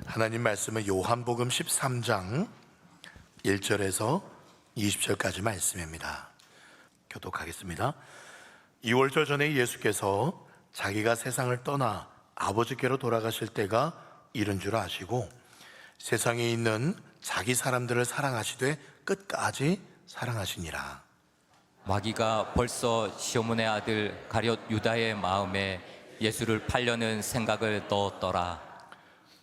하나님 말씀은 요한복음 13장 1절에서 20절까지 말씀입니다. 교독하겠습니다. 2월절 전에 예수께서 자기가 세상을 떠나 아버지께로 돌아가실 때가 이른 줄 아시고 세상에 있는 자기 사람들을 사랑하시되 끝까지 사랑하시니라. 마귀가 벌써 시므온의 아들 가룟 유다의 마음에 예수를 팔려는 생각을 넣었더라.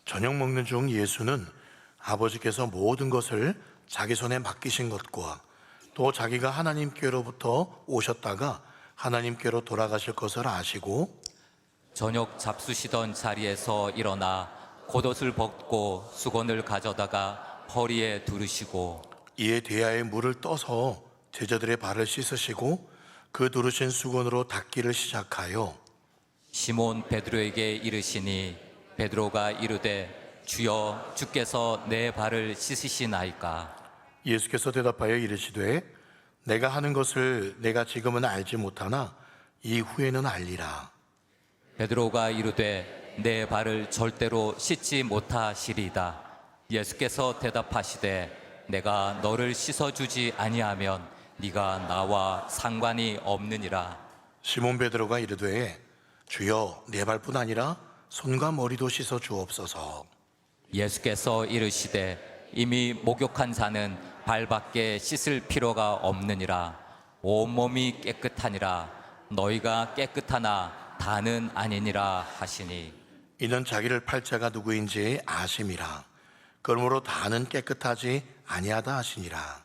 저녁 먹는 중 예수는 아버지께서 모든 것을 자기 손에 맡기신 것과 또 자기가 하나님께로부터 오셨다가 하나님께로 돌아가실 것을 아시고 저녁 잡수시던 자리에서 일어나 겉옷을 벗고 수건을 가져다가 허리에 두르시고 이에 대야에 물을 떠서 제자들의 발을 씻으시고 그 두르신 수건으로 닦기를 시작하여 시몬 베드로에게 이르시니 베드로가 이르되 주여 주께서 내 발을 씻으시나이까. 예수께서 대답하여 이르시되 내가 하는 것을 내가 지금은 알지 못하나 이후에는 알리라. 베드로가 이르되 내 발을 절대로 씻지 못하시리이다. 예수께서 대답하시되 내가 너를 씻어주지 아니하면 네가 나와 상관이 없느니라. 시몬 베드로가 이르되 주여 내 발뿐 아니라 손과 머리도 씻어 주옵소서. 예수께서 이르시되 이미 목욕한 자는 발밖에 씻을 필요가 없느니라. 온몸이 깨끗하니라. 너희가 깨끗하나 다는 아니니라 하시니 이는 자기를 팔 자가 누구인지 아심이라. 그러므로 다는 깨끗하지 아니하다 하시니라.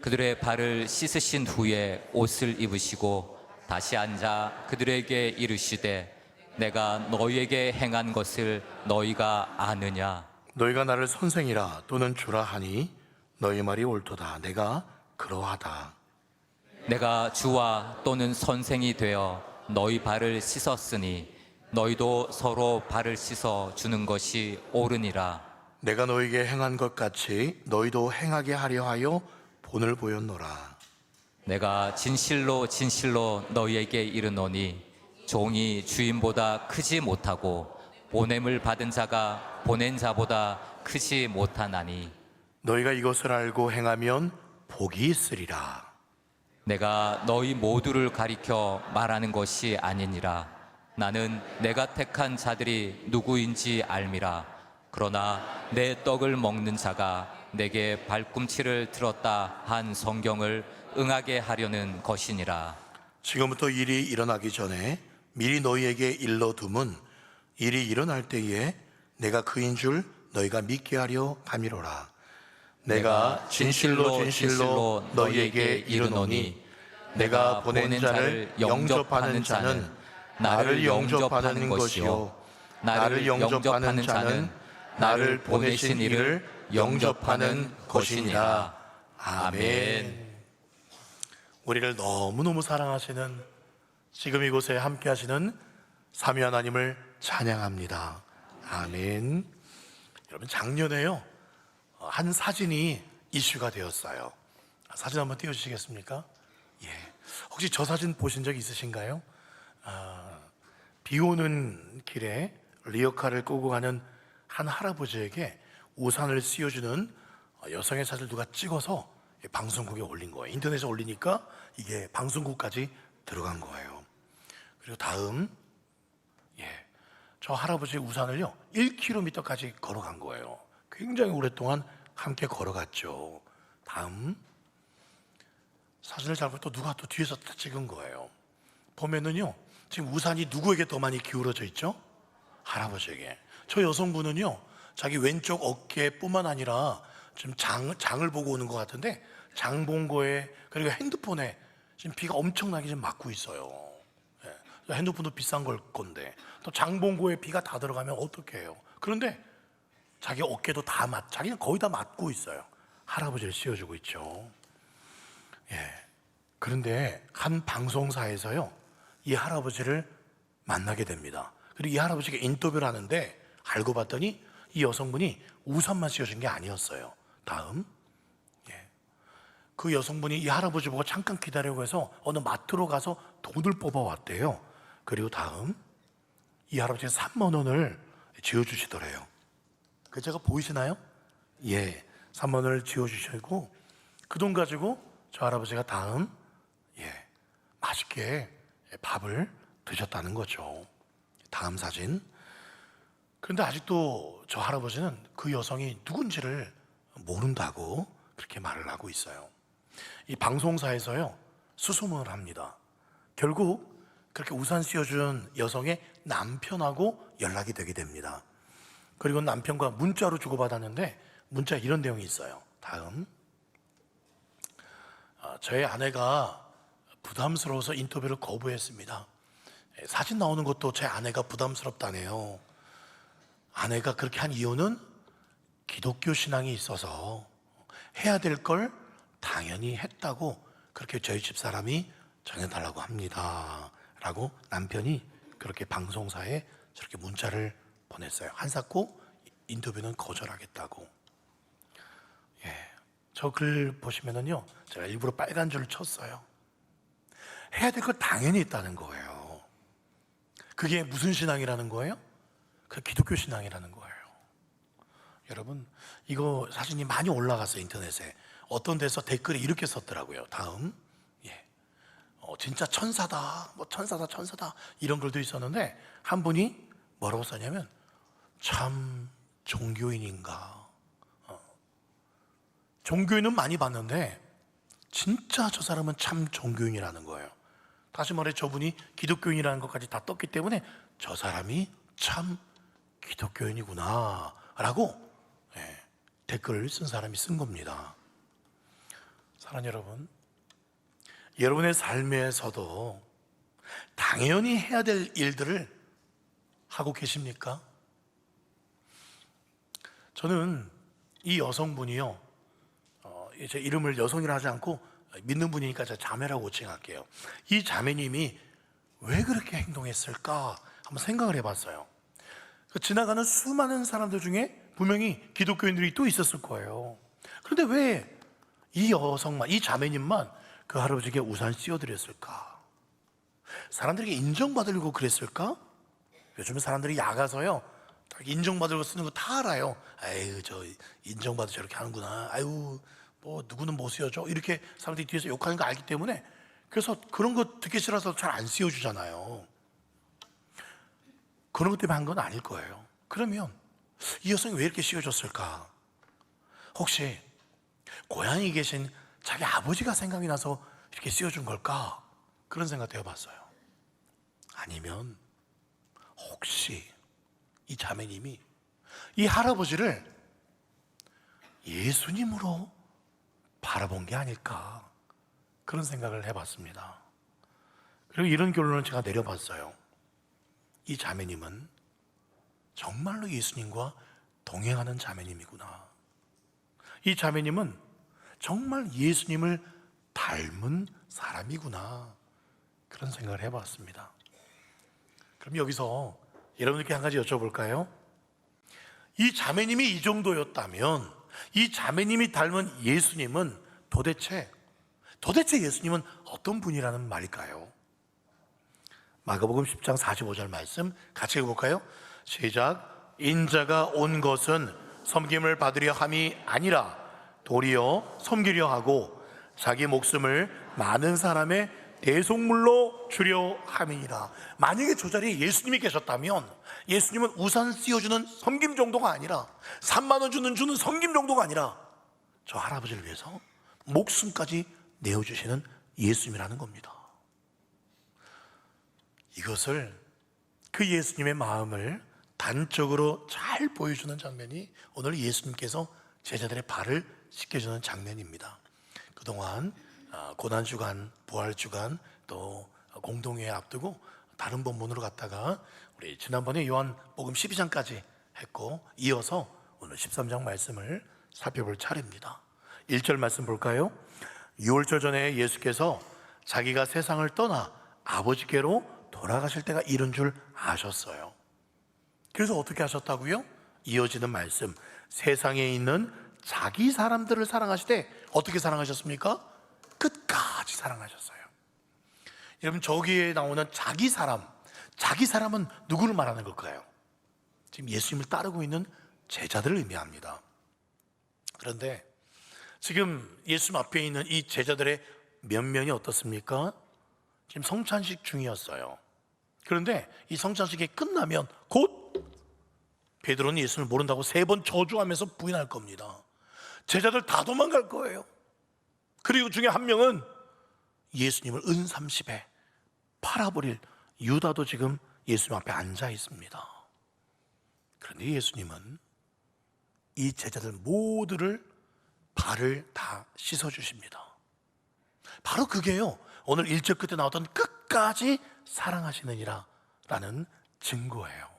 그들의 발을 씻으신 후에 옷을 입으시고 다시 앉아 그들에게 이르시되 내가 너희에게 행한 것을 너희가 아느냐. 너희가 나를 선생이라 또는 주라 하니 너희 말이 옳도다. 내가 그러하다. 내가 주와 또는 선생이 되어 너희 발을 씻었으니 너희도 서로 발을 씻어 주는 것이 옳으니라. 내가 너희에게 행한 것 같이 너희도 행하게 하려 하여 본을 보였노라. 내가 진실로 진실로 너희에게 이르노니 종이 주인보다 크지 못하고 보냄을 받은 자가 보낸 자보다 크지 못하나니 너희가 이것을 알고 행하면 복이 있으리라. 내가 너희 모두를 가리켜 말하는 것이 아니니라. 나는 내가 택한 자들이 누구인지 알미라. 그러나 내 떡을 먹는 자가 내게 발꿈치를 들었다 한 성경을 응하게 하려는 것이니라. 지금부터 일이 일어나기 전에 미리 너희에게 일러둠은 일이 일어날 때에 내가 그인 줄 너희가 믿게 하려 함이로라. 내가 진실로 진실로 너희에게 이르노니 내가 보낸 자를 영접하는 자는 나를 영접하는 것이요 나를 영접하는 자는 나를 보내신 이를 영접하는 것이니라. 아멘. 우리를 너무너무 사랑하시는 지금 이곳에 함께 하시는 삼위 하나님을 찬양합니다. 아멘. 여러분, 작년에요 한 사진이 이슈가 되었어요. 사진 한번 띄워주시겠습니까? 예. 혹시 저 사진 보신 적 있으신가요? 비 오는 길에 리어카를 끌고 가는 한 할아버지에게 우산을 씌워주는 여성의 사진을 누가 찍어서 방송국에 올린 거예요. 인터넷에 올리니까 이게 방송국까지 들어간 거예요. 그리고 다음, 저 할아버지의 우산을요 1km까지 걸어간 거예요. 굉장히 오랫동안 함께 걸어갔죠. 다음 사진을 잡고 또 누가 또 뒤에서 찍은 거예요. 보면은요 지금 우산이 누구에게 더 많이 기울어져 있죠? 할아버지에게. 저 여성분은요 자기 왼쪽 어깨뿐만 아니라 지금 장을 보고 오는 것 같은데 장 본 거에 그리고 핸드폰에 지금 비가 엄청나게 지금 맞고 있어요. 핸드폰도 비싼 걸 건데 또 장본고에 비가 다 들어가면 어떻게 해요? 그런데 자기 어깨도 자기는 거의 다 맞고 있어요. 할아버지를 씌워주고 있죠. 그런데 한 방송사에서요 이 할아버지를 만나게 됩니다. 그리고 이 할아버지가 인터뷰를 하는데 알고 봤더니 이 여성분이 우산만 씌워준 게 아니었어요. 다음, 그 여성분이 이 할아버지 보고 잠깐 기다려고 해서 어느 마트로 가서 돈을 뽑아왔대요. 그리고 다음, 이 할아버지가 3만 원을 지어주시더래요. 그 제가 보이시나요? 예, 3번을 지워주시고 그 돈 가지고 저 할아버지가 다음 맛있게 밥을 드셨다는 거죠. 다음 사진. 그런데 아직도 저 할아버지는 그 여성이 누군지를 모른다고 그렇게 말을 하고 있어요. 이 방송사에서요 수소문을 합니다. 결국 그렇게 우산 씌워준 여성의 남편하고 연락이 되게 됩니다. 그리고 남편과 문자로 주고받았는데 문자에 이런 내용이 있어요. 다음. 저의 아내가 부담스러워서 인터뷰를 거부했습니다. 사진 나오는 것도 제 아내가 부담스럽다네요. 아내가 그렇게 한 이유는 기독교 신앙이 있어서 해야 될 걸 당연히 했다고 그렇게 저희 집사람이 전해달라고 합니다 라고 남편이 그렇게 방송사에 저렇게 문자를 보냈어요. 한사코 인터뷰는 거절하겠다고. 저 글 보시면은요 제가 일부러 빨간 줄을 쳤어요. 해야 될 걸 당연히 했다는 거예요. 그게 무슨 신앙이라는 거예요? 그 기독교 신앙이라는 거예요. 여러분 이거 사진이 많이 올라갔어요. 인터넷에 어떤 데서 댓글이 이렇게 썼더라고요. 다음. 진짜 천사다 뭐 천사다 이런 글도 있었는데 한 분이 뭐라고 썼냐면 참 종교인인가. 종교인은 많이 봤는데 진짜 저 사람은 참 종교인이라는 거예요. 다시 말해 저분이 기독교인이라는 것까지 다 떴기 때문에 저 사람이 참 기독교인이구나 라고 댓글을 쓴 사람이 쓴 겁니다. 사랑하는 여러분, 여러분의 삶에서도 당연히 해야 될 일들을 하고 계십니까? 저는 이 여성분이요 제 이름을 여성이라 하지 않고 믿는 분이니까 제가 자매라고 호칭할게요. 이 자매님이 왜 그렇게 행동했을까 한번 생각을 해봤어요. 지나가는 수많은 사람들 중에 분명히 기독교인들이 또 있었을 거예요. 그런데 왜 이 여성만, 이 자매님만 그 할아버지에게 우산 씌워드렸을까? 사람들에게 인정받으려고 그랬을까? 요즘은 사람들이 야가서요 인정받으려고 쓰는 거 다 알아요. 아유 저 인정받아 저렇게 하는구나. 아유 뭐 누구는 못 씌워줘 이렇게 사람들이 뒤에서 욕하는 거 알기 때문에 그래서 그런 거 듣기 싫어서 잘 안 씌워주잖아요. 그런 것 때문에 한 건 아닐 거예요. 그러면 이 여성이 왜 이렇게 씌워줬을까? 혹시 고향에 계신 자기 아버지가 생각이 나서 이렇게 씌워준 걸까? 그런 생각도 해봤어요. 아니면 혹시 이 자매님이 이 할아버지를 예수님으로 바라본 게 아닐까? 그런 생각을 해봤습니다. 그리고 이런 결론을 제가 내려봤어요. 이 자매님은 정말로 예수님과 동행하는 자매님이구나. 이 자매님은 정말 예수님을 닮은 사람이구나. 그런 생각을 해봤습니다. 그럼 여기서 여러분들께 한 가지 여쭤볼까요? 이 자매님이 이 정도였다면 이 자매님이 닮은 예수님은 도대체 예수님은 어떤 분이라는 말일까요? 마가복음 10장 45절 말씀 같이 읽어볼까요? 시작. 인자가 온 것은 섬김을 받으려 함이 아니라 도리어 섬기려 하고 자기 목숨을 많은 사람의 대속물로 주려 함이니라. 만약에 저 자리에 예수님이 계셨다면 예수님은 우산 씌워주는 섬김 정도가 아니라 3만 원 주는 섬김 정도가 아니라 저 할아버지를 위해서 목숨까지 내어주시는 예수님이라는 겁니다. 이것을 그 예수님의 마음을 단적으로 잘 보여주는 장면이 오늘 예수님께서 제자들의 발을 씻겨주는 장면입니다. 그동안 고난주간, 부활주간 또 공동회에 앞두고 다른 본문으로 갔다가 우리 지난번에 요한복음 12장까지 했고 이어서 오늘 13장 말씀을 살펴볼 차례입니다. 1절 말씀 볼까요? 유월절 전에 예수께서 자기가 세상을 떠나 아버지께로 돌아가실 때가 이른 줄 아셨어요. 그래서 어떻게 하셨다고요? 이어지는 말씀, 세상에 있는 자기 사람들을 사랑하시되 어떻게 사랑하셨습니까? 끝까지 사랑하셨어요. 여러분 저기에 나오는 자기 사람은 누구를 말하는 걸까요? 지금 예수님을 따르고 있는 제자들을 의미합니다. 그런데 지금 예수님 앞에 있는 이 제자들의 면면이 어떻습니까? 지금 성찬식 중이었어요. 그런데 이 성찬식이 끝나면 곧 베드로는 예수를 모른다고 3번 저주하면서 부인할 겁니다. 제자들 다 도망갈 거예요. 그리고 중에 한 명은 예수님을 은30에 팔아버릴 유다도 지금 예수님 앞에 앉아 있습니다. 그런데 예수님은 이 제자들 모두를 발을 다 씻어주십니다. 바로 그게요, 오늘 1절 끝에 나왔던 끝까지 사랑하시느니라 라는 증거예요.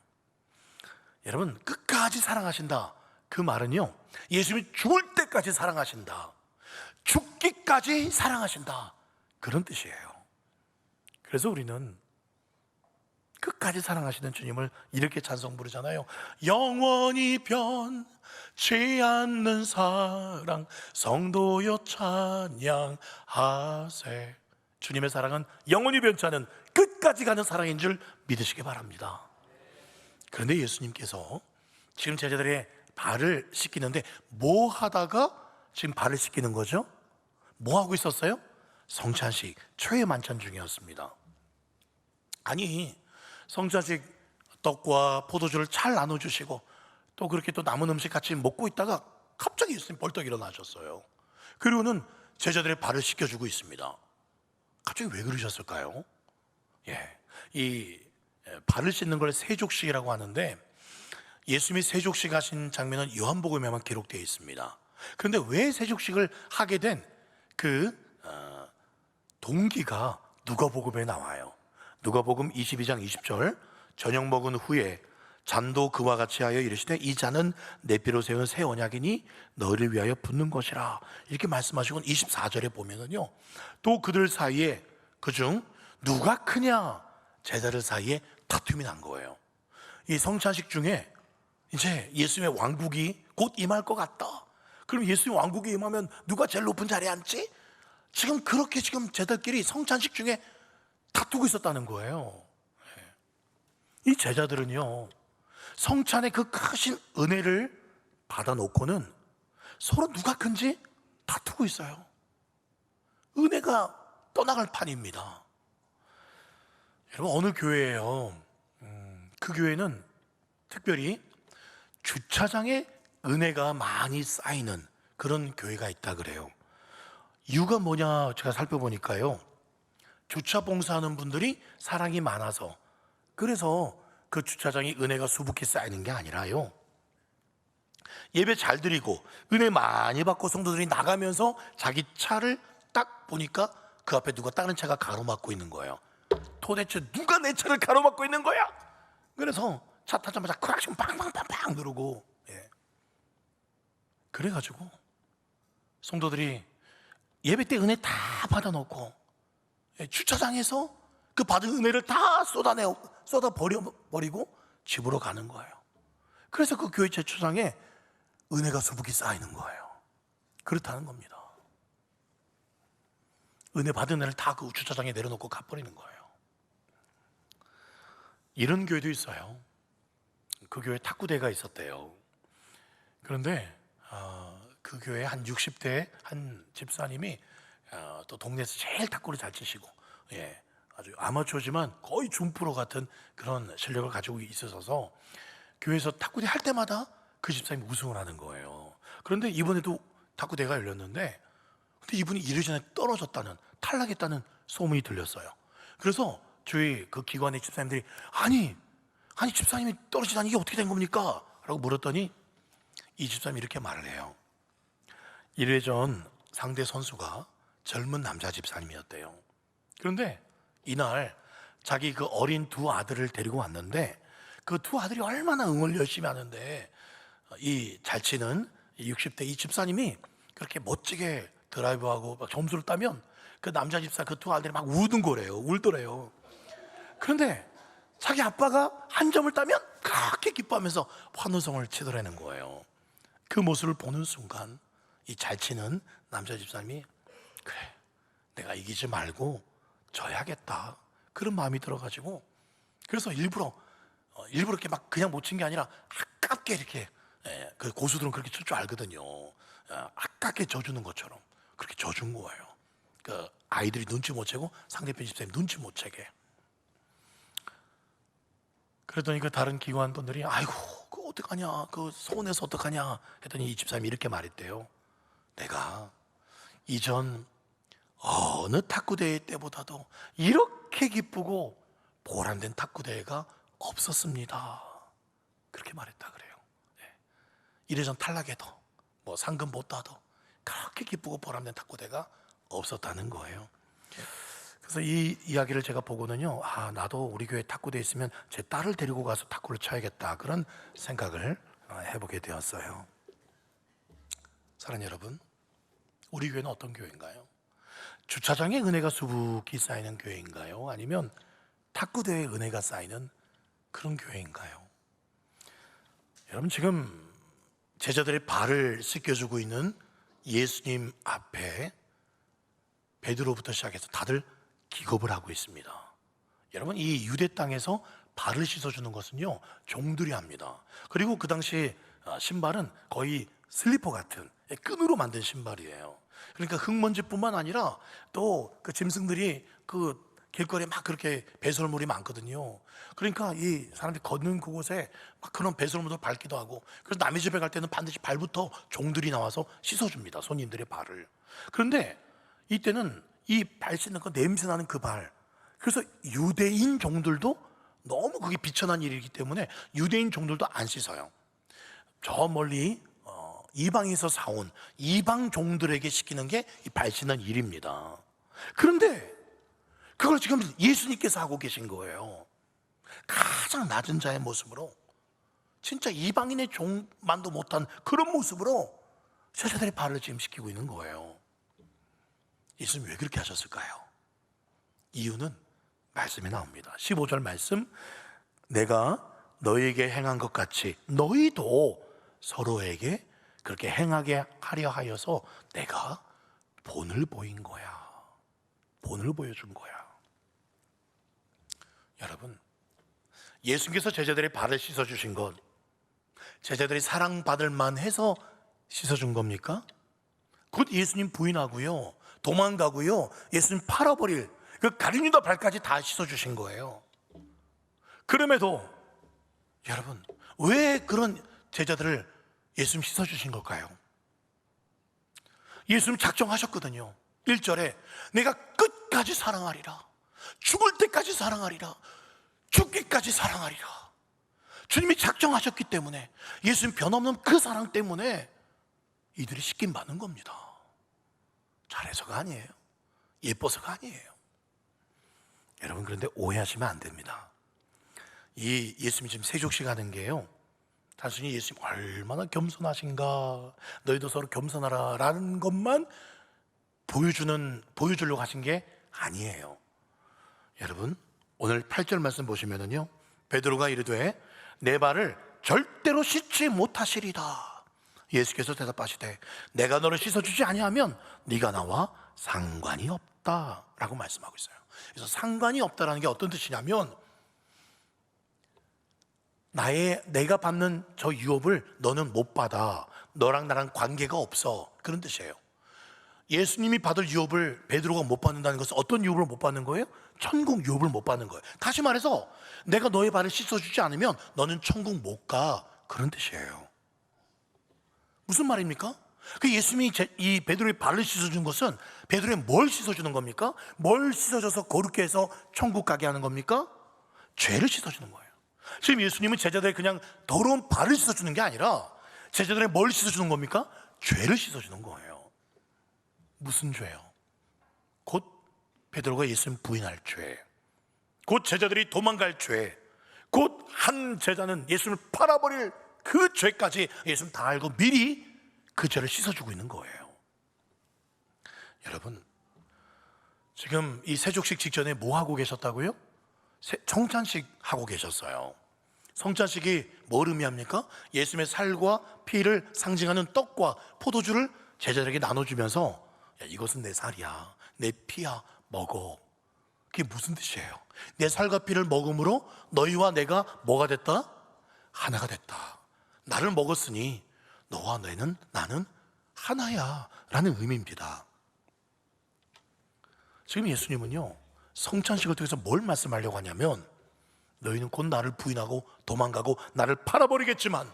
여러분, 끝까지 사랑하신다, 그 말은요, 예수님이 죽을 때까지 사랑하신다, 죽기까지 사랑하신다, 그런 뜻이에요. 그래서 우리는 끝까지 사랑하시는 주님을 이렇게 찬송 부르잖아요. 영원히 변치 않는 사랑 성도여 찬양하세. 주님의 사랑은 영원히 변치 않은 끝까지 가는 사랑인 줄 믿으시기 바랍니다. 그런데 예수님께서 지금 제자들의 발을 씻기는데 뭐 하다가 지금 발을 씻기는 거죠? 뭐 하고 있었어요? 성찬식 초회 만찬 중이었습니다. 아니, 성찬식 떡과 포도주를 잘 나눠주시고 또 그렇게 또 남은 음식 같이 먹고 있다가 갑자기 예수님 벌떡 일어나셨어요. 그리고는 제자들의 발을 씻겨주고 있습니다. 갑자기 왜 그러셨을까요? 이 발을 씻는 걸 세족식이라고 하는데, 예수님이 세족식 하신 장면은 요한복음에만 기록되어 있습니다. 그런데 왜 세족식을 하게 된 그 동기가 누가복음에 나와요. 누가복음 22장 20절, 저녁 먹은 후에 잔도 그와 같이 하여 이르시되 이 잔은 내 피로 세운 새 언약이니 너희를 위하여 붓는 것이라, 이렇게 말씀하시고 24절에 보면은요, 또 그들 사이에 그중 누가 크냐, 제자들 사이에 다툼이 난 거예요. 이 성찬식 중에 이제 예수님의 왕국이 곧 임할 것 같다. 그럼 예수님 왕국이 임하면 누가 제일 높은 자리에 앉지? 지금 그렇게 지금 제자들끼리 성찬식 중에 다투고 있었다는 거예요. 이 제자들은요, 성찬의 그 크신 은혜를 받아놓고는 서로 누가 큰지 다투고 있어요. 은혜가 떠나갈 판입니다. 여러분, 어느 교회예요, 그 교회는 특별히 주차장에 은혜가 많이 쌓이는 그런 교회가 있다 그래요. 이유가 뭐냐 제가 살펴보니까요, 주차 봉사하는 분들이 사랑이 많아서, 그래서 그 주차장이 은혜가 수북히 쌓이는 게 아니라요, 예배 잘 드리고 은혜 많이 받고 성도들이 나가면서 자기 차를 딱 보니까 그 앞에 누가 다른 차가 가로막고 있는 거예요. 도대체 누가 내 차를 가로막고 있는 거야? 그래서 차 타자마자 크락션 팡팡팡팡 누르고, 그래가지고 성도들이 예배 때 은혜 다 받아놓고 주차장에서 그 받은 은혜를 다 쏟아버리고 집으로 가는 거예요. 그래서 그 교회 주차장에 은혜가 수북이 쌓이는 거예요. 그렇다는 겁니다. 은혜 받은 애를 다 그 주차장에 내려놓고 가버리는 거예요. 이런 교회도 있어요. 그 교회에 탁구대가 있었대요. 그런데 그 교회 한 60대 한 집사님이 또 동네에서 제일 탁구를 잘 치시고, 아주 아마추어지만 거의 준프로 같은 그런 실력을 가지고 있어서 교회에서 탁구대 할 때마다 그 집사님이 우승을 하는 거예요. 그런데 이번에도 탁구대가 열렸는데, 근데 이분이 이르전에 떨어졌다는, 탈락했다는 소문이 들렸어요. 그래서 저희 그 기관의 집사님들이 아니 집사님이 떨어지다니 이게 어떻게 된 겁니까? 라고 물었더니 이 집사님이 이렇게 말을 해요. 1회전 상대 선수가 젊은 남자 집사님이었대요. 그런데 이날 자기 그 어린 두 아들을 데리고 왔는데, 그 두 아들이 얼마나 응을 열심히 하는데 이 잘 치는 60대 이 집사님이 그렇게 멋지게 드라이브하고 막 점수를 따면 그 남자 집사 그 두 아들이 막 울더래요. 그런데 자기 아빠가 한 점을 따면 그렇게 기뻐하면서 환호성을 치더라는 거예요. 그 모습을 보는 순간 이 잘 치는 남자 집사님이 그래, 내가 이기지 말고 져야겠다, 그런 마음이 들어가지고, 그래서 일부러 이렇게 막 그냥 못 친 게 아니라 아깝게 이렇게 예, 그 고수들은 그렇게 칠 줄 알거든요. 아깝게 져주는 것처럼 그렇게 져준 거예요. 그 아이들이 눈치 못 채고 상대편 집사님 눈치 못 채게. 그랬더니 그 다른 기관분들이 아이고 그 어떡하냐, 그 서운해서 어떡하냐 했더니 이 집사님이 이렇게 말했대요. 내가 이전 어느 탁구대회 때보다도 이렇게 기쁘고 보람된 탁구대회가 없었습니다. 그렇게 말했다 그래요. 이래전 탈락해도 뭐 상금 못 따도 그렇게 기쁘고 보람된 탁구대회가 없었다는 거예요. 그래서 이 이야기를 제가 보고는요, 나도 우리 교회 탁구대회 있으면 제 딸을 데리고 가서 탁구를 쳐야겠다, 그런 생각을 해보게 되었어요. 사랑하는 여러분, 우리 교회는 어떤 교회인가요? 주차장에 은혜가 수북히 쌓이는 교회인가요? 아니면 탁구대회에 은혜가 쌓이는 그런 교회인가요? 여러분, 지금 제자들의 발을 씻겨주고 있는 예수님 앞에 베드로부터 시작해서 다들 기겁을 하고 있습니다. 여러분, 이 유대 땅에서 발을 씻어주는 것은요, 종들이 합니다. 그리고 그 당시 신발은 거의 슬리퍼 같은 끈으로 만든 신발이에요. 그러니까 흙먼지뿐만 아니라 또 그 짐승들이 그 길거리에 막 그렇게 배설물이 많거든요. 그러니까 이 사람들이 걷는 그곳에 막 그런 배설물도 밟기도 하고, 그래서 남의 집에 갈 때는 반드시 발부터 종들이 나와서 씻어줍니다, 손님들의 발을. 그런데 이때는 이 발 씻는 거, 냄새 나는 그 발, 그래서 유대인 종들도 너무 그게 비천한 일이기 때문에 유대인 종들도 안 씻어요. 저 멀리 이방에서 사온 이방 종들에게 시키는 게 이 발 씻는 일입니다. 그런데 그걸 지금 예수님께서 하고 계신 거예요. 가장 낮은 자의 모습으로, 진짜 이방인의 종만도 못한 그런 모습으로 제자들의 발을 지금 씻기고 있는 거예요. 예수님 왜 그렇게 하셨을까요? 이유는 말씀에 나옵니다. 15절 말씀, 내가 너희에게 행한 것 같이 너희도 서로에게 그렇게 행하게 하려 하여서 내가 본을 보인 거야. 본을 보여준 거야. 여러분, 예수님께서 제자들의 발을 씻어주신 것, 제자들이 사랑받을 만해서 씻어준 겁니까? 곧 예수님 부인하고요, 도망가고요, 예수님 팔아버릴 그 가룟유다 발까지 다 씻어주신 거예요. 그럼에도 여러분, 왜 그런 제자들을 예수님 씻어주신 걸까요? 예수님 작정하셨거든요. 1절에 내가 끝까지 사랑하리라, 죽을 때까지 사랑하리라, 죽기까지 사랑하리라. 주님이 작정하셨기 때문에, 예수님 변함없는 그 사랑 때문에 이들이 씻김 받는 겁니다. 잘해서가 아니에요. 예뻐서가 아니에요. 여러분, 그런데 오해하시면 안 됩니다. 이 예수님이 지금 세족식 하는 게요, 단순히 예수님 얼마나 겸손하신가, 너희도 서로 겸손하라 라는 것만 보여주려고 하신 게 아니에요. 여러분, 오늘 8절 말씀 보시면은요, 베드로가 이르되 내 발을 절대로 씻지 못하시리라. 예수께서 대답하시되 내가 너를 씻어주지 아니하면 네가 나와 상관이 없다 라고 말씀하고 있어요. 그래서 상관이 없다라는 게 어떤 뜻이냐면, 내가 받는 저 유업을 너는 못 받아, 너랑 나랑 관계가 없어, 그런 뜻이에요. 예수님이 받을 유업을 베드로가 못 받는다는 것은 어떤 유업을 못 받는 거예요? 천국 유업을 못 받는 거예요. 다시 말해서 내가 너의 발을 씻어주지 않으면 너는 천국 못 가, 그런 뜻이에요. 무슨 말입니까? 그 예수님이 이 베드로의 발을 씻어준 것은 베드로의 뭘 씻어주는 겁니까? 뭘 씻어줘서 거룩게 해서 천국 가게 하는 겁니까? 죄를 씻어주는 거예요. 지금 예수님은 제자들의 그냥 더러운 발을 씻어주는 게 아니라 제자들의 뭘 씻어주는 겁니까? 죄를 씻어주는 거예요. 무슨 죄요? 곧 베드로가 예수님 부인할 죄, 곧 제자들이 도망갈 죄, 곧 한 제자는 예수님을 팔아버릴 그 죄까지 예수님 다 알고 미리 그 죄를 씻어주고 있는 거예요. 여러분, 지금 이 세족식 직전에 뭐 하고 계셨다고요? 성찬식 하고 계셨어요. 성찬식이 뭘 의미합니까? 예수님의 살과 피를 상징하는 떡과 포도주를 제자들에게 나눠주면서, 야, 이것은 내 살이야, 내 피야, 먹어. 그게 무슨 뜻이에요? 내 살과 피를 먹음으로 너희와 내가 뭐가 됐다? 하나가 됐다. 나를 먹었으니 너와 나는 하나야 라는 의미입니다. 지금 예수님은요, 성찬식을 통해서 뭘 말씀하려고 하냐면, 너희는 곧 나를 부인하고 도망가고 나를 팔아버리겠지만,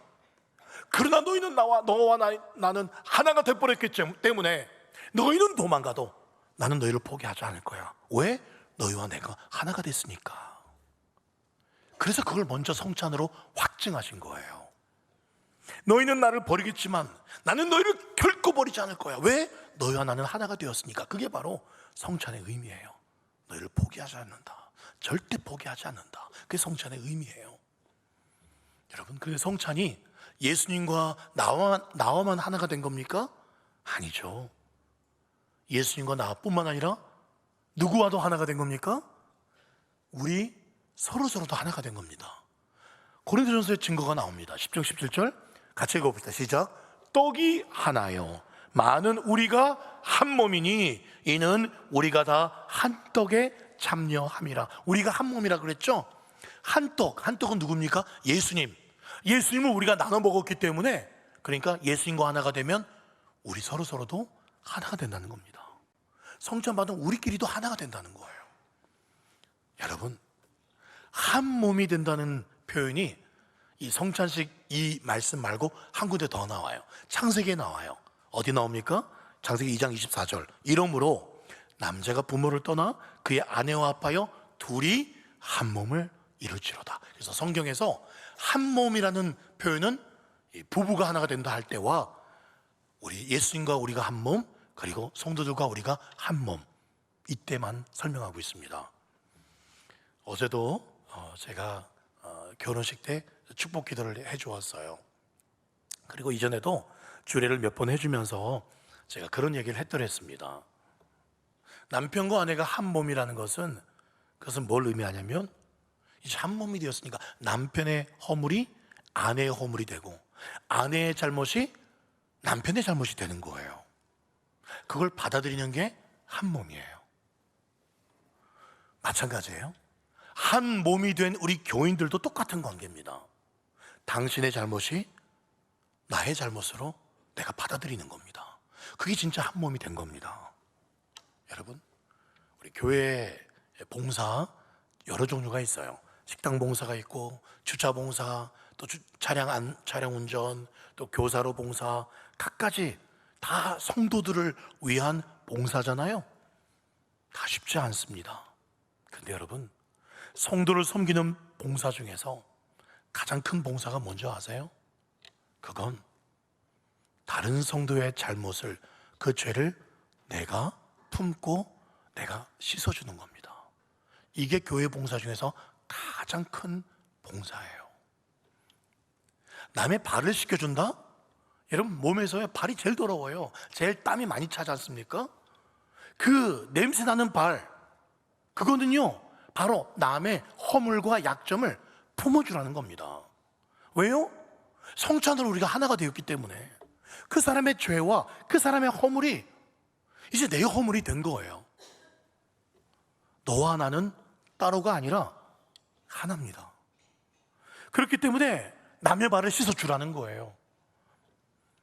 그러나 너희는 너와 나는 하나가 되어버렸기 때문에 너희는 도망가도 나는 너희를 포기하지 않을 거야. 왜? 너희와 내가 하나가 됐으니까. 그래서 그걸 먼저 성찬으로 확증하신 거예요. 너희는 나를 버리겠지만 나는 너희를 결코 버리지 않을 거야. 왜? 너희와 나는 하나가 되었으니까. 그게 바로 성찬의 의미예요. 너희를 포기하지 않는다. 절대 포기하지 않는다. 그게 성찬의 의미예요. 여러분, 그 성찬이 예수님과 나와만 하나가 된 겁니까? 아니죠. 예수님과 나뿐만 아니라 누구와도 하나가 된 겁니까? 우리 서로도 하나가 된 겁니다. 고린도전서의 증거가 나옵니다. 10절 17절 같이 읽어봅시다. 시작. 떡이 하나요 많은 우리가 한 몸이니 이는 우리가 다 한 떡에 참여함이라. 우리가 한 몸이라 그랬죠? 한 떡은 누굽니까? 예수님을 우리가 나눠 먹었기 때문에, 그러니까 예수님과 하나가 되면 우리 서로도 하나가 된다는 겁니다. 성찬 받은 우리끼리도 하나가 된다는 거예요. 여러분, 한 몸이 된다는 표현이 이 성찬식 이 말씀 말고 한 군데 더 나와요. 창세기에 나와요. 어디 나옵니까? 창세기 2장 24절. 이러므로 남자가 부모를 떠나 그의 아내와 합하여 둘이 한 몸을 이룰지로다. 그래서 성경에서 한 몸이라는 표현은 부부가 하나가 된다 할 때와 우리 예수님과 우리가 한 몸, 그리고 성도들과 우리가 한 몸, 이때만 설명하고 있습니다. 어제도 제가 결혼식 때 축복 기도를 해주었어요. 그리고 이전에도 주례를 몇 번 해주면서 제가 그런 얘기를 했더랬습니다. 남편과 아내가 한 몸이라는 것은, 그것은 뭘 의미하냐면, 이제 한 몸이 되었으니까 남편의 허물이 아내의 허물이 되고 아내의 잘못이 남편의 잘못이 되는 거예요. 그걸 받아들이는 게 한 몸이에요. 마찬가지예요. 한 몸이 된 우리 교인들도 똑같은 관계입니다. 당신의 잘못이 나의 잘못으로 내가 받아들이는 겁니다. 그게 진짜 한 몸이 된 겁니다. 여러분, 우리 교회 봉사 여러 종류가 있어요. 식당 봉사가 있고, 주차 봉사, 또 차량 운전, 또 교사로 봉사, 각가지 다 성도들을 위한 봉사잖아요. 다 쉽지 않습니다. 근데 여러분, 성도를 섬기는 봉사 중에서 가장 큰 봉사가 뭔지 아세요? 그건 다른 성도의 잘못을, 그 죄를 내가 품고 내가 씻어주는 겁니다. 이게 교회 봉사 중에서 가장 큰 봉사예요. 남의 발을 씻겨준다? 여러분, 몸에서 발이 제일 더러워요. 제일 땀이 많이 차지 않습니까? 그 냄새나는 발, 그거는요 바로 남의 허물과 약점을 품어주라는 겁니다. 왜요? 성찬으로 우리가 하나가 되었기 때문에 그 사람의 죄와 그 사람의 허물이 이제 내 허물이 된 거예요. 너와 나는 따로가 아니라 하나입니다. 그렇기 때문에 남의 발을 씻어주라는 거예요.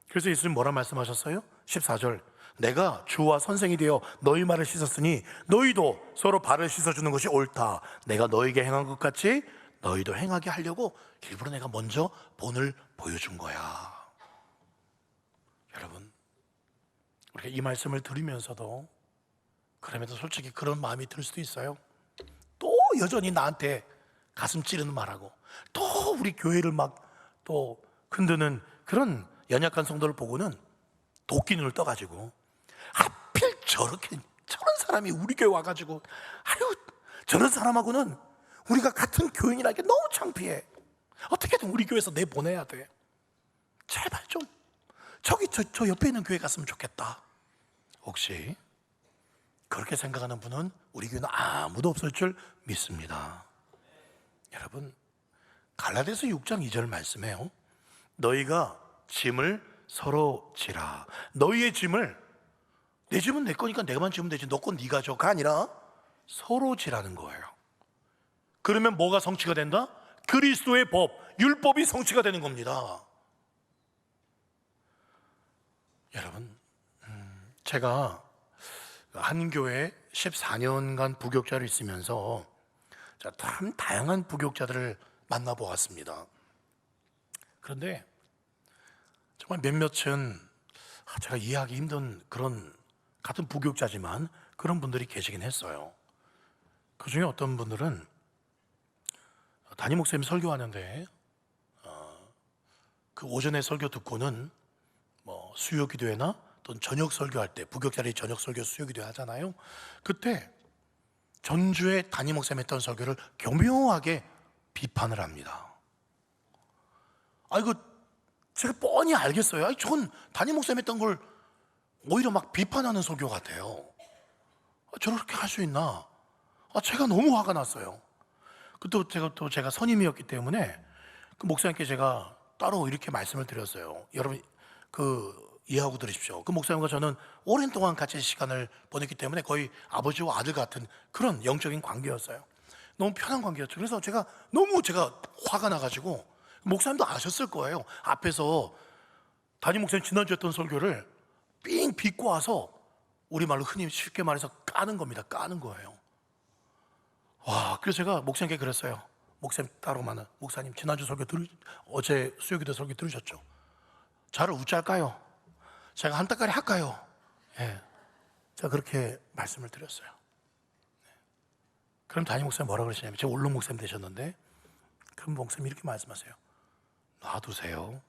그래서 예수님 뭐라 말씀하셨어요? 14절. 내가 주와 선생이 되어 너희 발을 씻었으니 너희도 서로 발을 씻어주는 것이 옳다. 내가 너희에게 행한 것 같이 너희도 행하게 하려고 일부러 내가 먼저 본을 보여준 거야. 여러분, 우리가 이 말씀을 들으면서도 그럼에도 솔직히 그런 마음이 들 수도 있어요. 또 여전히 나한테 가슴 찌르는 말하고 또 우리 교회를 막 또 흔드는 그런 연약한 성도를 보고는 도끼눈을 떠가지고 하필 저런 사람이 우리 교회 와가지고 아유 저런 사람하고는 우리가 같은 교인이라는 게 너무 창피해. 어떻게든 우리 교회에서 내보내야 돼. 제발 좀 저기 저 옆에 있는 교회 갔으면 좋겠다. 혹시 그렇게 생각하는 분은 우리 교회는 아무도 없을 줄 믿습니다. 여러분, 갈라디아서 6장 2절 말씀해요. 너희가 짐을 서로 지라. 너희의 짐을, 내 짐은 내 거니까 내가만 지면 되지 너 건 네가 져가 아니라 서로 지라는 거예요. 그러면 뭐가 성취가 된다? 그리스도의 법, 율법이 성취가 되는 겁니다. 여러분, 제가 한 교회에 14년간 부교육자를 있으면서 참 다양한 부교육자들을 만나보았습니다. 그런데 정말 몇몇은 제가 이해하기 힘든 그런 같은 부교육자지만 그런 분들이 계시긴 했어요. 그 중에 어떤 분들은 담임 목사님 설교하는데 그 오전에 설교 듣고는 뭐 수요 기도회나 또는 저녁 설교할 때 부교육자들이 저녁 설교 수요 기도 하잖아요. 그때 전주에 담임 목사님 했던 설교를 교묘하게 비판을 합니다. 이거 제가 뻔히 알겠어요. 전 담임 목사님 했던 걸 오히려 막 비판하는 설교 같아요. 저렇게 할 수 있나? 제가 너무 화가 났어요. 또 제가 선임이었기 때문에 그 목사님께 제가 따로 이렇게 말씀을 드렸어요. 여러분 이해하고 들으십시오. 그 목사님과 저는 오랜 동안 같이 시간을 보냈기 때문에 거의 아버지와 아들 같은 그런 영적인 관계였어요. 너무 편한 관계였죠. 그래서 제가 화가 나가지고 목사님도 아셨을 거예요. 앞에서 담임 목사님 지난주에 했던 설교를 삥 빚고 와서 우리말로 흔히 쉽게 말해서 까는 겁니다. 까는 거예요. 그래서 제가 목사님께 그랬어요. 목사님 따로만은 목사님 지난주 어제 수요기도 설교 들으셨죠? 저를 우짤까요? 제가 한따까리 할까요? 예, 제가 그렇게 말씀을 드렸어요. 그럼 담임 목사님 뭐라 그러시냐면, 제가 원로 목사님 되셨는데 그럼 목사님 이렇게 말씀하세요. 놔두세요.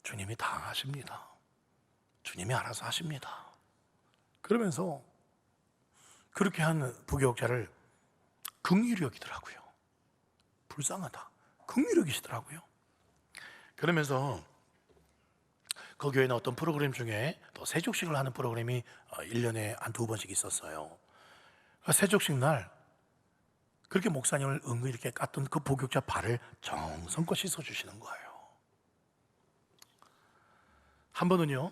주님이 다 하십니다. 주님이 알아서 하십니다. 그러면서 그렇게 한 부교육자를 긍휼히 여기더라고요. 불쌍하다. 긍휼히 여기시더라고요. 그러면서 그 교회는 어떤 프로그램 중에 또 세족식을 하는 프로그램이 1년에 한 2번씩 있었어요. 세족식 날 그렇게 목사님을 은근히 이렇게 깠던 그 부교육자 발을 정성껏 씻어주시는 거예요. 한 번은요,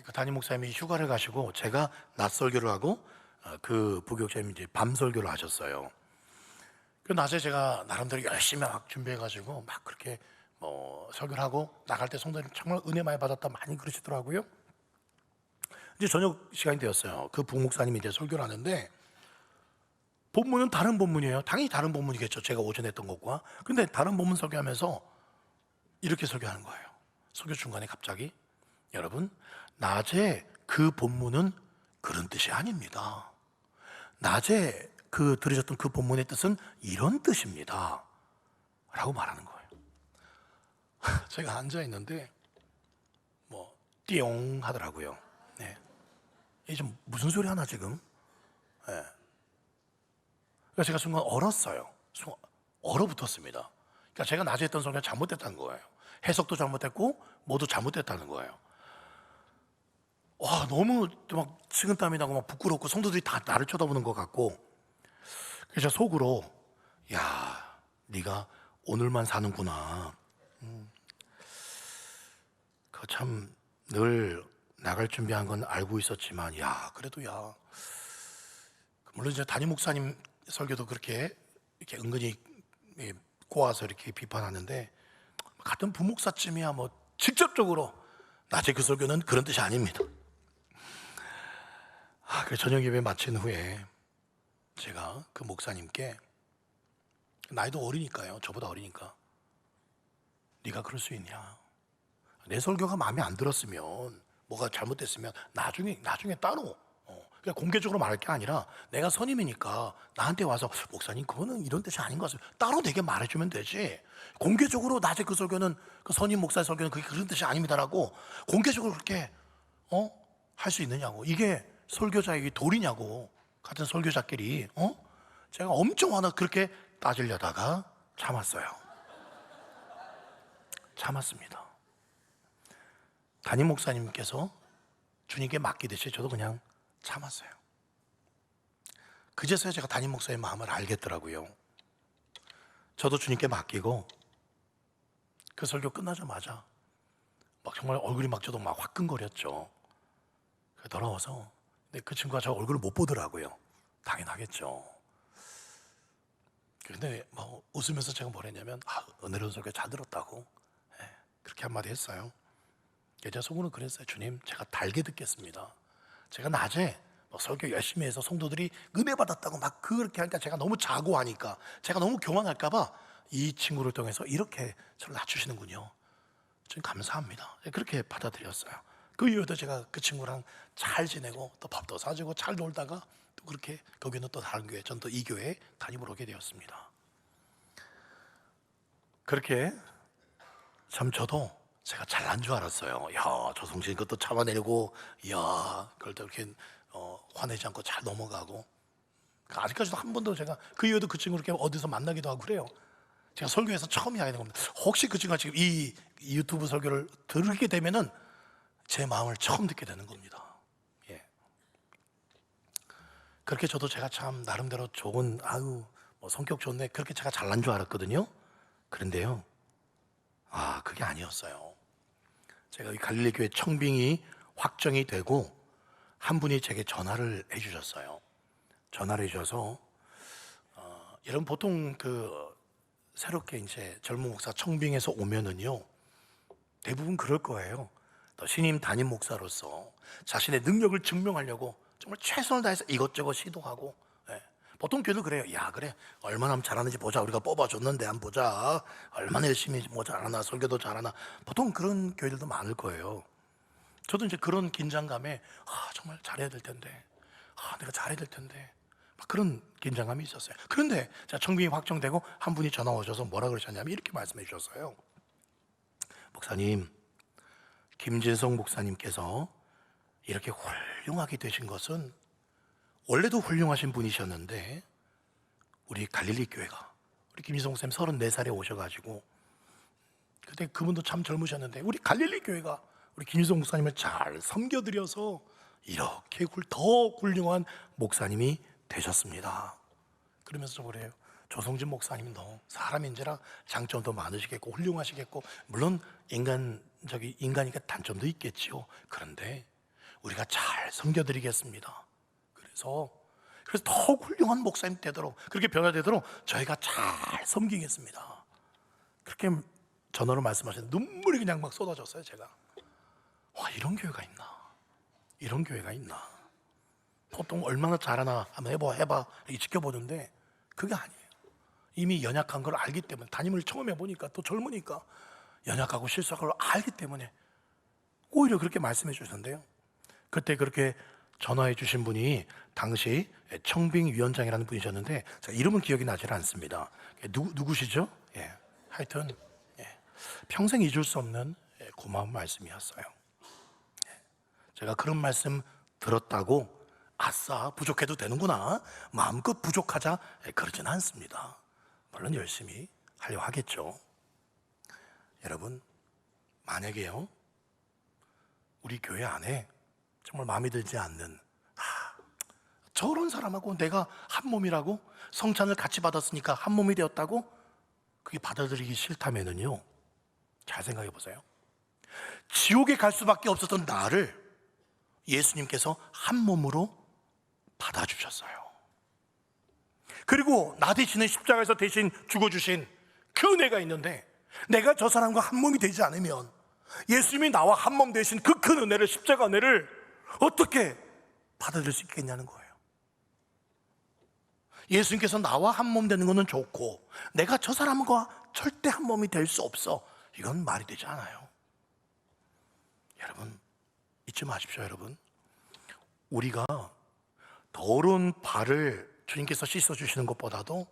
그 담임 목사님이 휴가를 가시고 제가 낮 설교를 하고 그 부교육자님이 이제 밤 설교를 하셨어요. 그 낮에 제가 나름대로 열심히 막 준비해가지고 막 그렇게 설교를 하고 나갈 때 성도님 정말 은혜 많이 받았다 많이 그러시더라고요. 이제 저녁 시간이 되었어요. 그 부목사님이 이제 설교를 하는데 본문은 다른 본문이에요. 당연히 다른 본문이겠죠. 제가 오전에 했던 것과. 근데 다른 본문 설교하면서 이렇게 설교하는 거예요. 설교 중간에 갑자기, 여러분, 낮에 그 본문은 그런 뜻이 아닙니다. 낮에 들으셨던 그 본문의 뜻은 이런 뜻입니다. 라고 말하는 거예요. 제가 앉아 있는데 띠용 하더라고요. 네. 이게 좀 무슨 소리 하나 지금? 네. 그래서 제가 순간 얼었어요. 얼어붙었습니다. 그러니까 제가 낮에 했던 설교가 잘못됐다는 거예요. 해석도 잘못됐고 모두 잘못됐다는 거예요. 너무 막 식은땀이 나고 막 부끄럽고 성도들이 다 나를 쳐다보는 것 같고, 그래서 속으로 야, 네가 오늘만 사는구나. 그 참 늘 나갈 준비한 건 알고 있었지만, 그래도 물론 이제 담임 목사님 설교도 그렇게 이렇게 은근히 꼬아서 이렇게 비판하는데, 같은 부목사쯤이야 직접적으로 낮에 그 설교는 그런 뜻이 아닙니다. 그래서 저녁 예배 마친 후에 제가 그 목사님께, 나이도 어리니까요, 저보다 어리니까, 네가 그럴 수 있냐? 내 설교가 마음에 안 들었으면, 뭐가 잘못됐으면 나중에 따로 그냥 공개적으로 말할 게 아니라 내가 선임이니까 나한테 와서 목사님 그거는 이런 뜻이 아닌 것 같아요. 따로 내게 말해주면 되지. 공개적으로 낮에 그 설교는, 그 선임 목사의 설교는 그게 그런 뜻이 아닙니다라고 공개적으로 그렇게 할 수 있느냐고. 이게 설교자에게 도리냐고. 같은 설교자끼리. 제가 엄청 화나 그렇게 따지려다가 참았어요. 참았습니다. 담임 목사님께서 주님께 맡기듯이 저도 그냥 참았어요. 그제서야 제가 담임 목사의 마음을 알겠더라고요. 저도 주님께 맡기고 그 설교 끝나자마자 막 정말 얼굴이 저도 화끈거렸죠. 돌아와서, 근데 그 친구가 저 얼굴을 못 보더라고요. 당연하겠죠. 근데 웃으면서 제가 뭐랬냐면, 은혜로운 설교 잘 들었다고, 그렇게 한마디 했어요. 제 속으로는 그랬어요. 주님, 제가 달게 듣겠습니다. 제가 낮에 설교 열심히 해서 성도들이 은혜 받았다고 막 그렇게 하니까 제가 너무 자고 하니까 제가 너무 교만할까 봐 이 친구를 통해서 이렇게 저를 낮추시는군요. 좀 감사합니다. 그렇게 받아들였어요. 그 이후에도 제가 그 친구랑 잘 지내고 또 밥도 사주고 잘 놀다가 또 그렇게 거기는 또 다른 교회, 전 또 이 교회에 담임을 오게 되었습니다. 그렇게 참 저도 제가 잘난 줄 알았어요. 야, 조성진 그것도 참아내고, 야, 그걸 또 이렇게 화내지 않고 잘 넘어가고. 아직까지도 한 번도 제가 그 이후에도 그 친구를 이렇게 어디서 만나기도 하고 그래요. 제가 설교에서 처음 이야기하는 겁니다. 혹시 그 친구가 지금 이 유튜브 설교를 들게 되면은 제 마음을 처음 듣게 되는 겁니다. 예. 그렇게 저도 제가 참 나름대로 좋은, 성격 좋네, 그렇게 제가 잘난 줄 알았거든요. 그런데요, 그게 아니었어요. 제가 이 갈릴리 교회 청빙이 확정이 되고 한 분이 제게 전화를 해주셨어요. 전화를 해주셔서 여러분 보통 새롭게 이제 젊은 목사 청빙에서 오면은요, 대부분 그럴 거예요. 또 신임 담임 목사로서 자신의 능력을 증명하려고 정말 최선을 다해서 이것저것 시도하고, 보통 교회도 그래요. 야, 그래, 얼마나 잘하는지 보자. 우리가 뽑아줬는데 한번 보자. 얼마나 열심히 잘하나, 설교도 잘하나. 보통 그런 교회들도 많을 거예요. 저도 이제 그런 긴장감에 정말 잘해야 될 텐데, 내가 잘해야 될 텐데, 막 그런 긴장감이 있었어요. 그런데 자, 청빙이 확정되고 한 분이 전화 오셔서 뭐라 그러셨냐면 이렇게 말씀해 주셨어요. 목사님, 김진성 목사님께서 이렇게 훌륭하게 되신 것은 원래도 훌륭하신 분이셨는데 우리 갈릴리 교회가, 우리 김진성 목사님 34살에 오셔가지고, 그때 그분도 참 젊으셨는데 우리 갈릴리 교회가 우리 김진성 목사님을 잘 섬겨드려서 이렇게 더 훌륭한 목사님이 되셨습니다. 그러면서 그래요. 조성진 목사님도 사람인지라 장점도 많으시겠고 훌륭하시겠고, 물론 인간이니까 단점도 있겠지요. 그런데 우리가 잘 섬겨드리겠습니다. 그래서 더 훌륭한 목사님 되도록, 그렇게 변화되도록 저희가 잘 섬기겠습니다. 그렇게 전화로 말씀하시는데 눈물이 그냥 막 쏟아졌어요. 제가 이런 교회가 있나, 이런 교회가 있나. 보통 얼마나 잘하나 한번 해봐 이렇게 지켜보는데 그게 아니에요. 이미 연약한 걸 알기 때문에, 담임을 처음 해보니까 또 젊으니까 연약하고 실수한 걸 알기 때문에 오히려 그렇게 말씀해 주셨는데요. 그때 그렇게 전화해 주신 분이 당시 청빙위원장이라는 분이셨는데 제가 이름은 기억이 나질 않습니다. 누구시죠? 하여튼 평생 잊을 수 없는 고마운 말씀이었어요. 제가 그런 말씀 들었다고 아싸 부족해도 되는구나, 마음껏 부족하자, 그러진 않습니다. 물론 열심히 하려 하겠죠. 여러분, 만약에요, 우리 교회 안에 정말 마음에 들지 않는, 저런 사람하고 내가 한 몸이라고, 성찬을 같이 받았으니까 한 몸이 되었다고, 그게 받아들이기 싫다면은요, 잘 생각해 보세요. 지옥에 갈 수밖에 없었던 나를 예수님께서 한 몸으로 받아주셨어요. 그리고 나 대신에 십자가에서 대신 죽어주신 그 은혜가 있는데, 내가 저 사람과 한 몸이 되지 않으면 예수님이 나와 한 몸 되신 그 큰 은혜를, 십자가 은혜를 어떻게 받아들일 수 있겠냐는 거예요. 예수님께서 나와 한 몸 되는 것은 좋고 내가 저 사람과 절대 한 몸이 될 수 없어, 이건 말이 되지 않아요. 여러분, 잊지 마십시오. 여러분, 우리가 더러운 발을 주님께서 씻어주시는 것보다도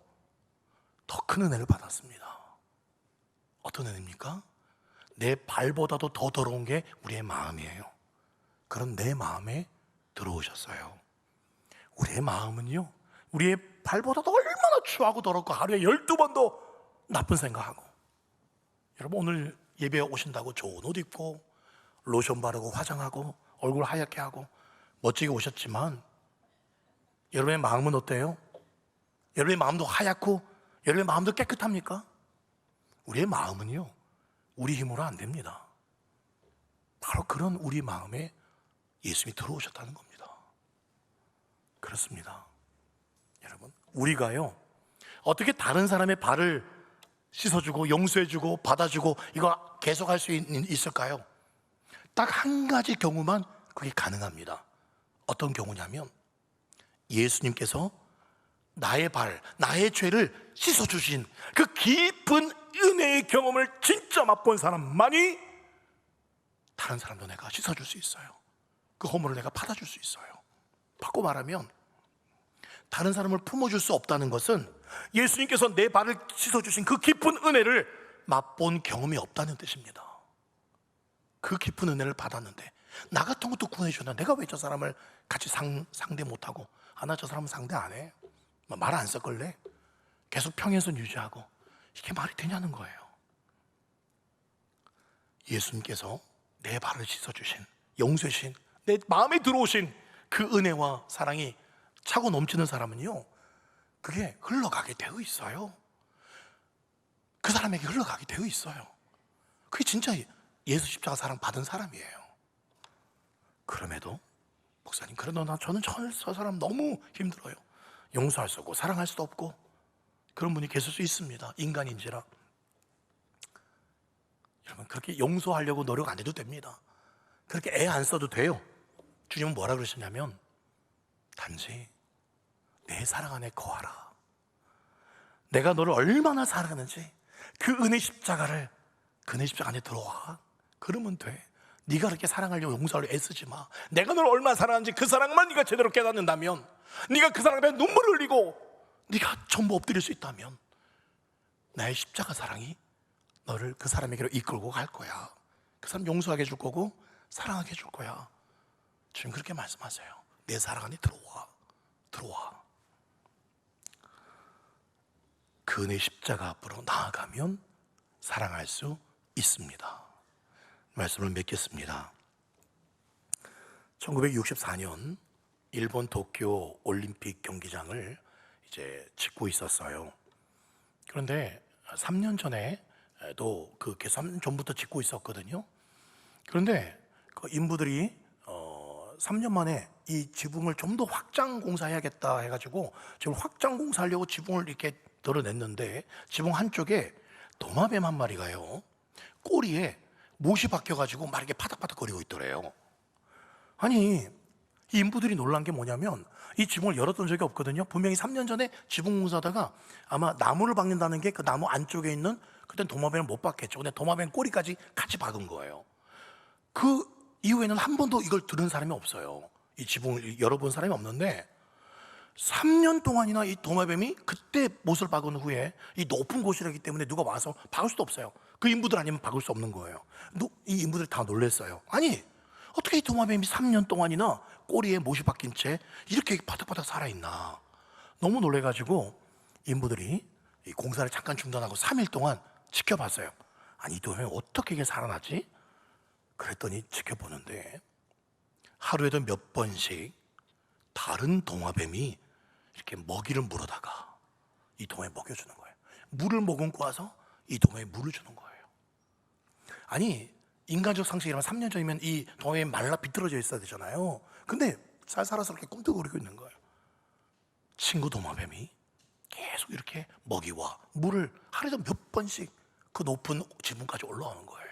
더 큰 은혜를 받았습니다. 어떤 은혜입니까? 내 발보다도 더 더러운 게 우리의 마음이에요. 그런 내 마음에 들어오셨어요. 우리의 마음은요, 우리의 발보다도 얼마나 추하고 더럽고 하루에 12번도 나쁜 생각하고. 여러분, 오늘 예배에 오신다고 좋은 옷 입고 로션 바르고 화장하고 얼굴 하얗게 하고 멋지게 오셨지만 여러분의 마음은 어때요? 여러분의 마음도 하얗고 여러분의 마음도 깨끗합니까? 우리의 마음은요, 우리 힘으로 안 됩니다. 바로 그런 우리 마음에 예수님이 들어오셨다는 겁니다. 그렇습니다. 여러분, 우리가요, 어떻게 다른 사람의 발을 씻어주고 용서해주고 받아주고 이거 계속할 수 있을까요? 딱 한 가지 경우만 그게 가능합니다. 어떤 경우냐면 예수님께서 나의 나의 죄를 씻어주신 그 깊은 은혜의 경험을 진짜 맛본 사람만이 다른 사람도 내가 씻어줄 수 있어요. 그 허물을 내가 받아줄 수 있어요. 바꿔 말하면 다른 사람을 품어줄 수 없다는 것은 예수님께서 내 발을 씻어주신 그 깊은 은혜를 맛본 경험이 없다는 뜻입니다. 그 깊은 은혜를 받았는데 나 같은 것도 구원해주는데 내가 왜 저 사람을 같이 상대 못하고 나 저 사람은 상대 안 해, 말 안 섞을래, 계속 평행선 유지하고, 이게 말이 되냐는 거예요. 예수님께서 내 발을 씻어주신, 용서하신, 내 마음에 들어오신 그 은혜와 사랑이 차고 넘치는 사람은요, 그게 흘러가게 되어 있어요. 그 사람에게 흘러가게 되어 있어요. 그게 진짜 예수 십자가 사랑 받은 사람이에요. 그럼에도 목사님, 그래도 저는 저 사람 너무 힘들어요. 용서할 수 없고 사랑할 수도 없고, 그런 분이 계실 수 있습니다. 인간인지라. 여러분, 그렇게 용서하려고 노력 안 해도 됩니다. 그렇게 애 안 써도 돼요. 주님은 뭐라 그러시냐면 단지 내 사랑 안에 거하라. 내가 너를 얼마나 사랑하는지 그 은혜 십자가 안에 들어와. 그러면 돼. 네가 그렇게 사랑하려고 용서하려고 애쓰지 마. 내가 너를 얼마나 사랑하는지 그 사랑만 네가 제대로 깨닫는다면, 네가 그 사랑 앞에 눈물을 흘리고 네가 전부 엎드릴 수 있다면, 나의 십자가 사랑이 너를 그 사람에게로 이끌고 갈 거야. 그 사람 용서하게 해줄 거고 사랑하게 해줄 거야. 지금 그렇게 말씀하세요. 내 사랑 안에 들어와. 그 은혜 십자가 앞으로 나아가면 사랑할 수 있습니다. 말씀을 맺겠습니다. 1964년 일본 도쿄 올림픽 경기장을 이제 짓고 있었어요. 그런데 3년 전에도 그렇게 3년 전부터 짓고 있었거든요. 그런데 그 인부들이 3년 만에 이 지붕을 좀 더 확장 공사해야겠다 해가지고 지금 확장 공사하려고 지붕을 이렇게 드러냈는데, 지붕 한쪽에 도마뱀 한 마리가요, 꼬리에 못이 박혀가지고 막 이렇게 파닥파닥거리고 있더래요. 아니, 이 인부들이 놀란 게 뭐냐면 이 지붕을 열었던 적이 없거든요. 분명히 3년 전에 지붕 공사하다가 아마 나무를 박는다는 게 그 나무 안쪽에 있는, 그땐 도마뱀을 못 박겠죠. 근데 도마뱀 꼬리까지 같이 박은 거예요. 그 이후에는 한 번도 이걸 들은 사람이 없어요. 이 지붕을 열어본 사람이 없는데 3년 동안이나 이 도마뱀이 그때 못을 박은 후에 이 높은 곳이라기 때문에 누가 와서 박을 수도 없어요. 그 인부들 아니면 박을 수 없는 거예요. 이 인부들이 다 놀랐어요. 아니, 어떻게 이 도마뱀이 3년 동안이나 꼬리에 못이 박힌 채 이렇게 바닥바닥 살아있나. 너무 놀래가지고 인부들이 이 공사를 잠깐 중단하고 3일 동안 지켜봤어요. 아니, 이 도마뱀이 어떻게 이게 살아나지? 그랬더니 지켜보는데 하루에도 몇 번씩 다른 도마뱀이 이렇게 먹이를 물어다가 이 도마뱀에 먹여주는 거예요. 물을 머금고 와서 이 도마뱀에 물을 주는 거예요. 아니, 인간적 상식이라면 3년 전이면 이 도마뱀이 말라 비틀어져 있어야 되잖아요. 근데 쌀쌀하게 꿈틀거리고 있는 거예요. 친구 도마뱀이 계속 이렇게 먹이와 물을 하루에도 몇 번씩 그 높은 지붕까지 올라오는 거예요.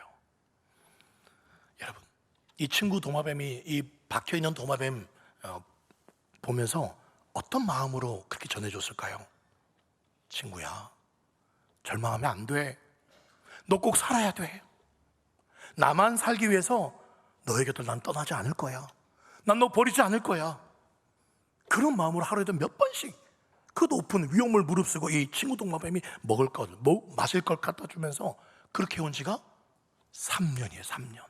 여러분, 이 친구 도마뱀이 이 박혀있는 도마뱀 보면서 어떤 마음으로 그렇게 전해줬을까요? 친구야, 절망하면 안 돼. 너 꼭 살아야 돼. 나만 살기 위해서 너에게도 난 떠나지 않을 거야. 난 너 버리지 않을 거야. 그런 마음으로 하루에도 몇 번씩 그 높은 위험을 무릅쓰고 이 친구 도마뱀이 먹을 것, 마실 걸 갖다 주면서 그렇게 온 지가 3년이에요. 3년.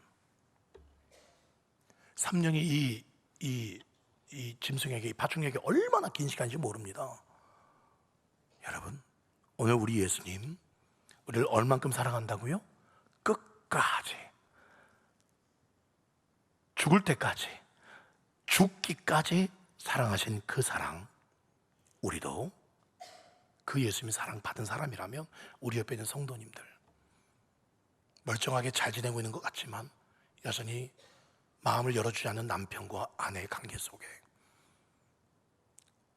3년이 이 짐승에게, 이 파충류에게 얼마나 긴 시간인지 모릅니다. 여러분, 오늘 우리 예수님 우리를 얼만큼 사랑한다고요? 끝까지, 죽을 때까지, 죽기까지 사랑하신 그 사랑, 우리도 그 예수님이 사랑받은 사람이라면 우리 옆에 있는 성도님들, 멀쩡하게 잘 지내고 있는 것 같지만 여전히 마음을 열어주지 않는 남편과 아내의 관계 속에,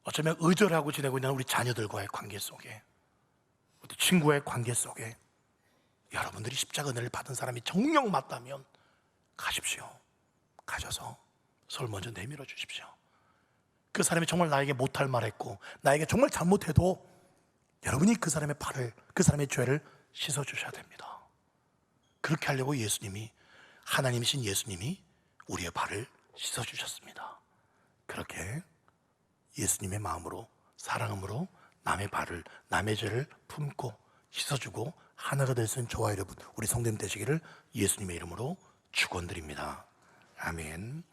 어쩌면 의절하고 지내고 있는 우리 자녀들과의 관계 속에, 친구의 관계 속에 여러분들이 십자가 은혜를 받은 사람이 정녕 맞다면 가십시오. 가셔서 손을 먼저 내밀어 주십시오. 그 사람이 정말 나에게 못할 말했고 나에게 정말 잘못해도 여러분이 그 사람의 발을, 그 사람의 죄를 씻어 주셔야 됩니다. 그렇게 하려고 예수님이, 하나님이신 예수님이 우리의 발을 씻어 주셨습니다. 그렇게 예수님의 마음으로, 사랑함으로 남의 발을, 남의 죄를 품고 씻어주고 하나가 될 수 있는 저와 여러분, 우리 성도님 되시기를 예수님의 이름으로 축원드립니다. 아멘.